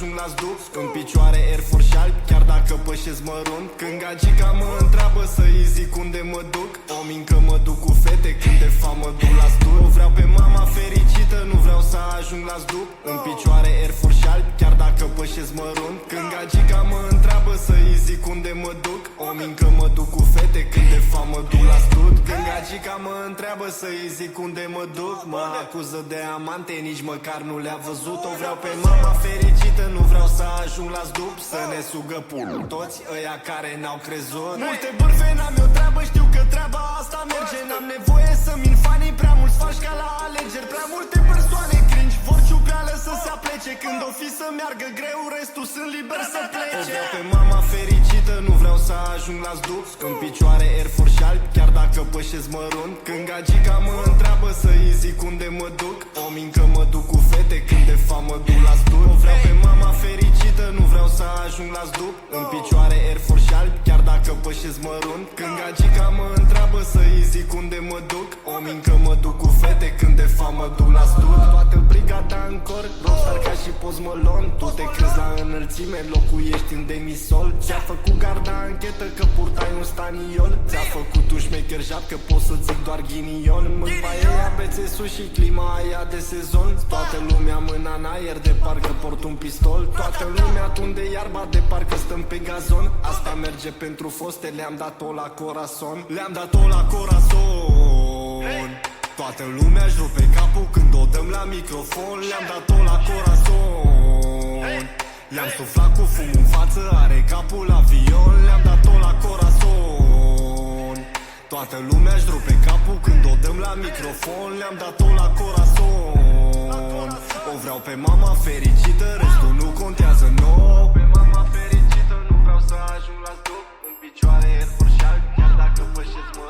ajung la zduc. În picioare Air Force albi, chiar dacă pășesc mărunt. Când gagica mă întreabă să-i zic unde mă duc, o mincă mă duc cu fete, când de fapt mă duc la stud. O vreau pe mama fericită, nu vreau să ajung la zduc. În picioare Air Force albi, chiar dacă pășesc mărunt. Când gagica mă întreabă să-i zic unde mă duc, o mincă mă duc cu fete, când de fapt mă duc la stud. Când gagica mă întreabă să-i zic unde mă duc, mă acuză de amante, nici măcar nu le-a văzut. O vreau pe mama fericită, nu vreau să ajung la zdup, să ne sugă pul toți ăia care n-au crezut. Multe bârfe, n-am eu treabă, știu că treaba asta merge. N-am nevoie să min fanii, prea mulți faci ca la alegeri. Prea multe persoane cringe, vor ciupeală să se aplece. Când o fi să meargă greu, restul sunt liber să plece. O vreau pe mama fericită, nu vreau să ajung la zdup. În picioare Air Force albi, chiar dacă pășesc mărunt. Când gagica mă întreabă să-i zic unde mă duc, o mincă mă duc cu fete, când de fapt mă duc la stud. O vreau pe mama fericită, nu vreau să ajung la zdup. În picioare Air Force albi, chiar dacă pășesc mărunt. Când gagica mă întreabă să-i zic unde mă duc, o mincă mă duc cu fete, când de fapt mă duc la stud. Toată brigada în cor, rockstar ca și Post Malone. Tu te crezi la înălțime, locuiești în demisol. Ți-a făcut garda anchetă că purtai un staniol. Ți-a făcut un șmecher jap că pot să zic doar ghinion. Mâna aia bețe sus și clima aia de sezon. Toată lumea mâna în aer de parcă port un pistol. Toată lumea tunde iarba de parcă stăm pe gazon. Asta merge pentru foste, le-am dat-o la corazon. Le-am dat-o la corazon. Toată lumea își rupe capul când o dăm la microfon. Le-am dat-o la corazon. Le-am suflat cu fum în față, are capul avion. Le-am dat-o la corazon. Toată lumea își rupe capul când o dăm la microfon. Le-am dat-o la corazon. O vreau pe mama fericită, restul nu contează, no. Pe mama fericită, nu vreau să ajung la stop. În picioare Air Force albi, chiar dacă pășesc mă